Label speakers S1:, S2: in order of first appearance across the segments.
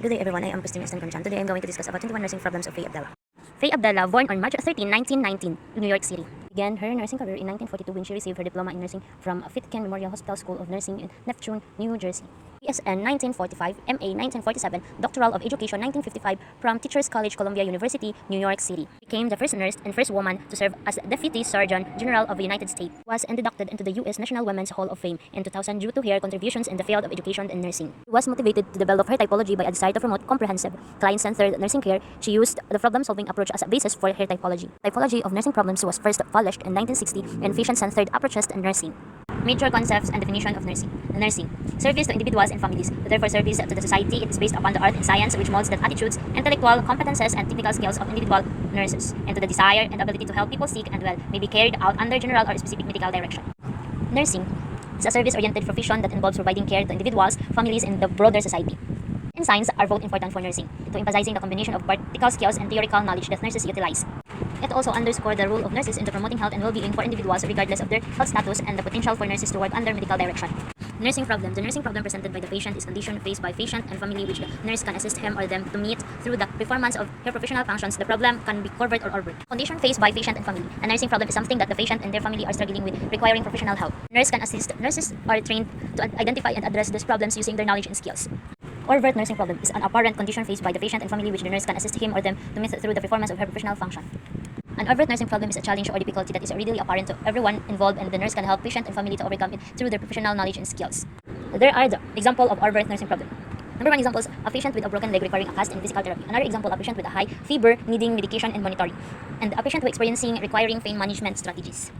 S1: Good day everyone, I am Christine Estanconchan. Today I am going to discuss about 21 nursing problems of Faye Abdallah. Faye Abdallah, born on March 13, 1919, in New York City, began her nursing career in 1942 when she received her diploma in nursing from Fitkin Memorial Hospital School of Nursing in Neptune, New Jersey. BSN 1945, MA 1947, Doctoral of Education 1955 from Teachers College, Columbia University, New York City. Became the first nurse and first woman to serve as Deputy Surgeon General of the United States. Was inducted into the U.S. National Women's Hall of Fame in 2000 due to her contributions in the field of education and nursing. She was motivated to develop her typology by a desire to promote comprehensive, client-centered nursing care. She used the problem-solving approach as a basis for her typology. Typology of nursing problems was first published in 1960 in Patient-Centered Approaches to Nursing. Major concepts and definition of nursing. Nursing. Service to individuals and families, therefore service to the society. It is based upon the art and science which molds the attitudes, intellectual competences, and technical skills of individual nurses, and to the desire and ability to help people sick and well may be carried out under general or specific medical direction. Nursing is a service-oriented profession that involves providing care to individuals, families, and the broader society. And signs are both important for nursing, to emphasizing the combination of practical skills and theoretical knowledge that nurses utilize. It also underscores the role of nurses in promoting health and well-being for individuals regardless of their health status and the potential for nurses to work under medical direction. Nursing problem. The nursing problem presented by the patient is condition faced by patient and family which the nurse can assist him or them to meet through the performance of her professional functions. The problem can be covert or overt. Condition faced by patient and family. A nursing problem is something that the patient and their family are struggling with, requiring professional help. Nurse can assist. Nurses are trained to identify and address these problems using their knowledge and skills. Overt nursing problem is an apparent condition faced by the patient and family which the nurse can assist him or them to meet through the performance of her professional function. An overt nursing problem is a challenge or difficulty that is readily apparent to everyone involved, and the nurse can help patient and family to overcome it through their professional knowledge and skills. There are the example of overt nursing problem. Number one example is a patient with a broken leg requiring a cast and physical therapy. Another example, a patient with a high fever needing medication and monitoring. And a patient who experiencing requiring pain management strategies.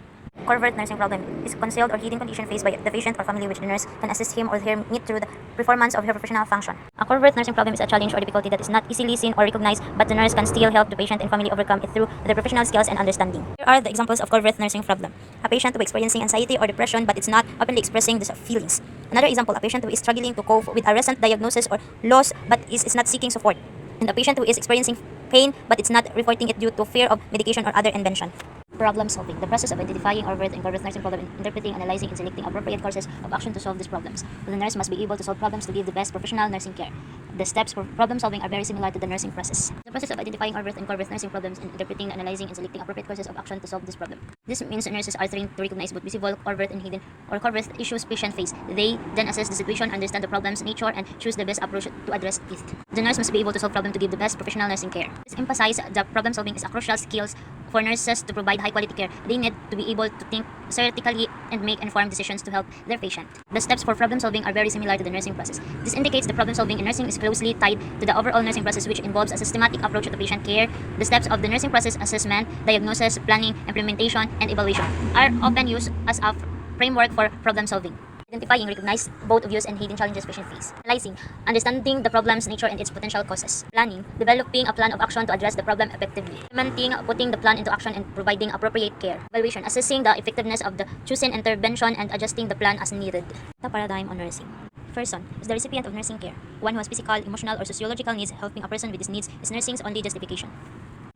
S1: Covert nursing problem is concealed or hidden condition faced by the patient or family which the nurse can assist him or her meet through the performance of her professional function. A covert nursing problem is a challenge or difficulty that is not easily seen or recognized, but the nurse can still help the patient and family overcome it through their professional skills and understanding. Here are the examples of covert nursing problem. A patient who is experiencing anxiety or depression but it's not openly expressing these feelings. Another example, a patient who is struggling to cope with a recent diagnosis or loss but is not seeking support. And a patient who is experiencing pain but it's not reporting it due to fear of medication or other invention. Problem solving. The process of identifying overt and covert nursing problem, interpreting, analyzing, and selecting appropriate courses of action to solve these problems. The nurse must be able to solve problems to give the best professional nursing care. The steps for problem solving are very similar to the nursing process. The process of identifying overt and covert nursing problems and interpreting, analyzing, and selecting appropriate courses of action to solve this problem. This means nurses are trained to recognize both visible, overt, and hidden or covert issues patient face. They then assess the situation, understand the problem's nature, and choose the best approach to address it. The nurse must be able to solve problems to give the best professional nursing care. This emphasizes that problem solving is a crucial skill for nurses to provide high quality care. They need to be able to think strategically and make informed decisions to help their patient. The steps for problem solving are very similar to the nursing process. This indicates the problem solving in nursing is closely tied to the overall nursing process, which involves a systematic approach to patient care. The steps of the nursing process, assessment, diagnosis, planning, implementation, and evaluation, are often used as a framework for problem solving. Identifying, recognize both obvious and hidden challenges patient face. Analyzing, understanding the problem's nature and its potential causes. Planning, developing a plan of action to address the problem effectively. Implementing, putting the plan into action and providing appropriate care. Evaluation, assessing the effectiveness of the chosen intervention and adjusting the plan as needed. The paradigm on nursing. Person is the recipient of nursing care. One who has physical, emotional, or sociological needs. Helping a person with these needs is nursing's only justification.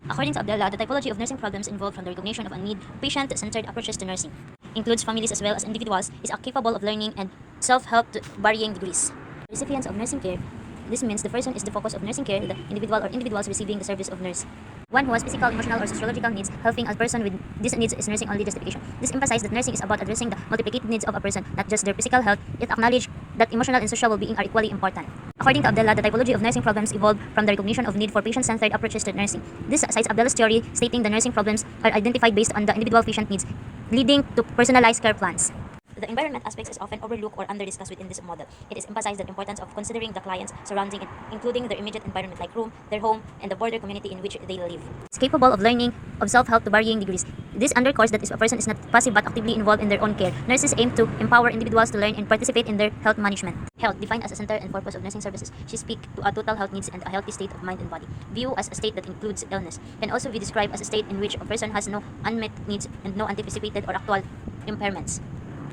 S1: According to Abdallah, the typology of nursing problems involved from the recognition of a need, patient-centered approaches to nursing, includes families as well as individuals, is capable of learning and self-help to varying degrees. Recipients of nursing care. This means the person is the focus of nursing care, the individual or individuals receiving the service of nurse. One who has physical, emotional, or sociological needs, helping a person with these needs is nursing only justification. This emphasizes that nursing is about addressing the multiplicated needs of a person, not just their physical health. It acknowledges that emotional and social well-being are equally important. According to Abdallah, the typology of nursing problems evolved from the recognition of need for patient-centered approaches to nursing. This cites Abdallah's theory, stating the nursing problems are identified based on the individual patient needs, leading to personalized care plans. The environment aspects is often overlooked or under-discussed within this model. It is emphasized the importance of considering the clients surrounding it, including their immediate environment like room, their home, and the broader community in which they live. It's capable of learning, of self-help to varying degrees. This underscores that a person is not passive but actively involved in their own care. Nurses aim to empower individuals to learn and participate in their health management. Health, defined as a center and purpose of nursing services, she speaks to a total health needs and a healthy state of mind and body. View as a state that includes illness. Can also be described as a state in which a person has no unmet needs and no anticipated or actual impairments.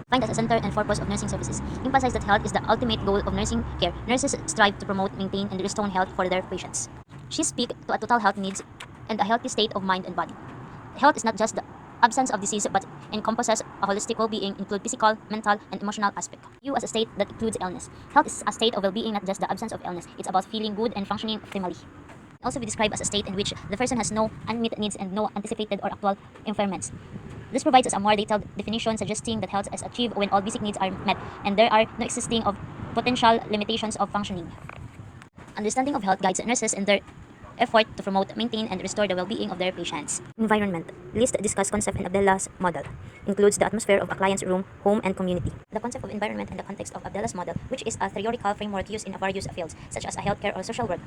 S1: Find as a center and purpose of nursing services. Emphasize that health is the ultimate goal of nursing care. Nurses strive to promote, maintain, and restore health for their patients. She speaks to a total health needs and a healthy state of mind and body. Health is not just the absence of disease but encompasses a holistic well-being, include physical, mental, and emotional aspect. You as a state that includes illness. Health is a state of well-being, not just the absence of illness. It's about feeling good and functioning optimally. It can also be described as a state in which the person has no unmet needs and no anticipated or actual impairments. This provides us a more detailed definition suggesting that health is achieved when all basic needs are met and there are no existing of potential limitations of functioning. Understanding of health guides nurses in their effort to promote, maintain, and restore the well-being of their patients. Environment. List discussed concept in Abdallah's model. Includes the atmosphere of a client's room, home, and community. The concept of environment in the context of Abdallah's model, which is a theoretical framework used in various fields, such as healthcare or social work.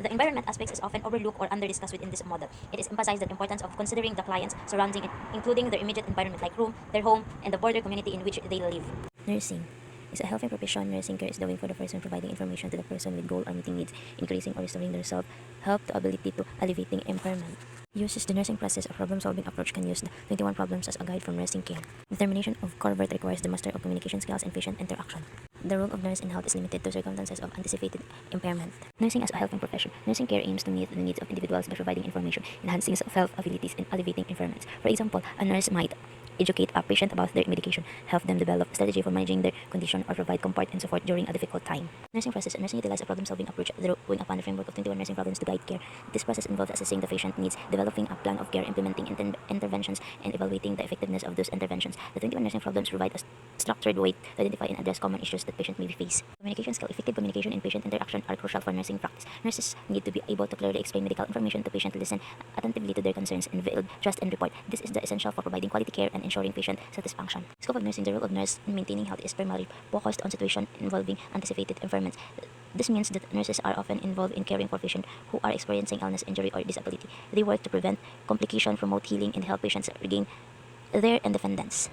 S1: The environment aspects is often overlooked or under-discussed within this model. It is emphasized the importance of considering the clients surrounding it, including their immediate environment like room, their home, and the broader community in which they live. Nursing is a healthy profession. Nursing care is the way for the person providing information to the person with goal or meeting needs, increasing or restoring their self, help to ability to alleviating impairment. Uses the nursing process of problem-solving approach can use the 21 problems as a guide from nursing care. Determination of core worth requires the master of communication skills and patient interaction. The role of nurse in health is limited to circumstances of anticipated impairment. Nursing as a helping profession. Nursing care aims to meet the needs of individuals by providing information, enhancing self abilities, and alleviating impairments. For example, a nurse might educate a patient about their medication, help them develop a strategy for managing their condition, or provide comfort and support during a difficult time. Nursing process. Nursing utilizes a problem-solving approach drawing upon the framework of 21 nursing problems to guide care. This process involves assessing the patient needs, developing a plan of care, implementing interventions, and evaluating the effectiveness of those interventions. The 21 nursing problems provide a structured way to identify and address common issues that patients may face. Communication skill. Effective communication and patient interaction are crucial for nursing practice. Nurses need to be able to clearly explain medical information to patients, listen attentively to their concerns, and build trust and rapport. This is essential for providing quality care and ensuring patient satisfaction. Scope of nursing. The role of nurse in maintaining health is primarily focused on situations involving anticipated impairments. This means that nurses are often involved in caring for patients who are experiencing illness, injury, or disability. They work to prevent complications, promote healing, and help patients regain their independence.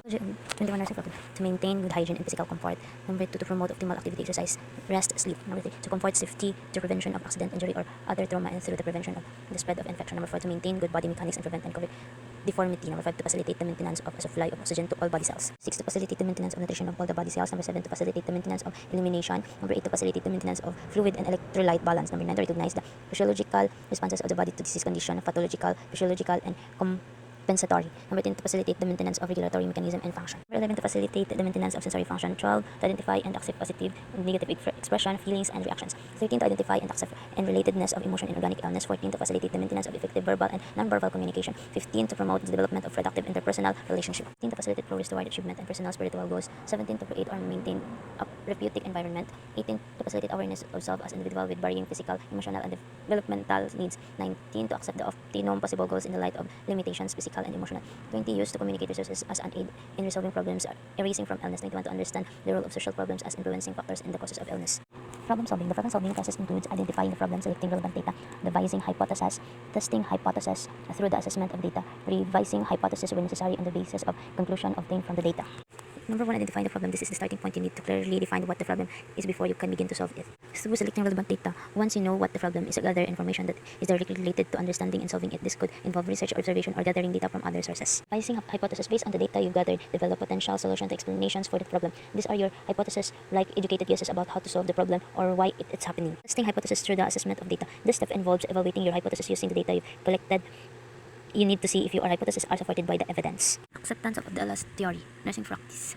S1: 21 nursing problem. To maintain good hygiene and physical comfort. Number 2, to promote optimal activity, exercise, rest, sleep. Number 3, to comfort safety, to prevention of accident, injury, or other trauma, and through the prevention of the spread of infection. Number 4, to maintain good body mechanics and prevent and cover deformity. Number 5, to facilitate the maintenance of a supply of oxygen to all body cells. 6, to facilitate the maintenance of nutrition of all the body cells. Number 7, to facilitate the maintenance of elimination. Number 8, to facilitate the maintenance of fluid and electrolyte balance. Number 9, to recognize the physiological responses of the body to disease condition, pathological, physiological, and compensatory. Number 10, to facilitate the maintenance of regulatory mechanism and function. Number 11, to facilitate the maintenance of sensory function. 12, to identify and accept positive and negative expression, feelings, and reactions. 13, to identify and accept and relatedness of emotion in organic illness. 14, to facilitate the maintenance of effective verbal and non-verbal communication. 15, to promote the development of productive interpersonal relationship. 16, to facilitate progress toward achievement and personal spiritual goals. 17, to create or maintain a therapeutic environment. 18, to facilitate awareness of self as individual with varying physical, emotional, and developmental needs. 19, to accept the optimum possible goals in the light of limitations, physical and emotional. 20, used to communicate resources as an aid in resolving problems arising from illness. 21, to understand the role of social problems as influencing factors in the causes of illness. Problem solving. The problem solving process includes identifying the problem, selecting relevant data, devising hypotheses, testing hypotheses through the assessment of data, revising hypotheses when necessary on the basis of conclusion obtained from the data. Number 1, identifying the problem. This is the starting point. You need to clearly define what the problem is before you can begin to solve it. Through selecting relevant data, once you know what the problem is, gather information that is directly related to understanding and solving it. This could involve research, observation, or gathering data from other sources. Devising hypothesis. Based on the data you've gathered, develop potential solutions, explanations for the problem. These are your hypotheses, like educated guesses about how to solve the problem or why it's happening. Testing hypothesis through the assessment of data. This step involves evaluating your hypothesis using the data you've collected. You need to see if your hypotheses are supported by the evidence. Acceptance of Abdallah's theory. Nursing practice.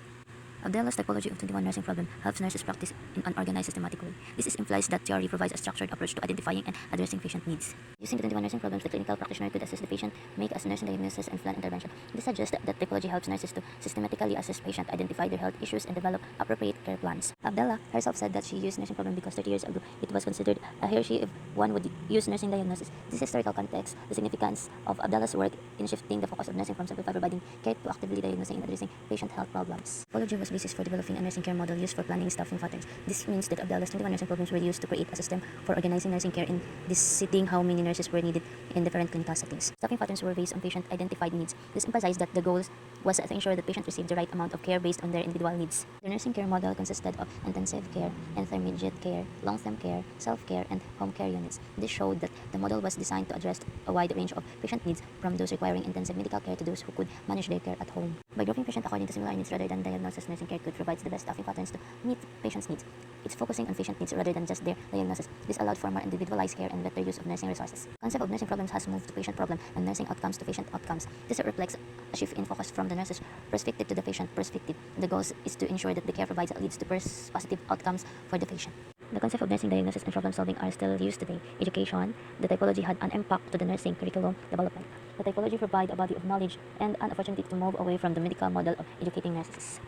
S1: Abdallah's typology of 21 nursing problem helps nurses practice in an organized, systematic way. This implies that theory provides a structured approach to identifying and addressing patient needs. Using the 21 nursing problems, the clinical practitioner could assess the patient, make a nursing diagnosis, and plan intervention. This suggests that typology helps nurses to systematically assess patients, identify their health issues, and develop appropriate care plans. Abdallah herself said that she used nursing problem because 30 years ago it was considered a heresy if one would use nursing diagnosis. This historical context, the significance of Abdallah's work in shifting the focus of nursing from simplify providing care to actively diagnosing and addressing patient health problems. Typology was basis for developing a nursing care model used for planning staffing patterns. This means that Abdallah's 21 nursing problems were used to create a system for organizing nursing care in deciding how many nurses were needed in different clinical settings. Staffing patterns were based on patient-identified needs. This emphasized that the goal was to ensure that patients received the right amount of care based on their individual needs. The nursing care model consisted of intensive care, intermediate care, long-term care, self-care, and home care units. awareness. This showed that the model was designed to address a wide range of patient needs, from those requiring intensive medical care to those who could manage their care at home. By grouping patients according to similar needs rather than diagnosis, nursing care could provide the best staffing patterns to meet patients' needs. It's focusing on patient needs rather than just their diagnosis. This allowed for more individualized care and better use of nursing resources. The concept of nursing problems has moved to patient problem and nursing outcomes to patient outcomes. This reflects a shift in focus from the nurse's perspective to the patient perspective. The goal is to ensure that the care provided leads to positive outcomes for the patient. The concept of nursing diagnosis and problem solving are still used today. Education, the typology had an impact to the nursing curriculum development. The typology provides a body of knowledge and an opportunity to move away from the medical model of educating nurses.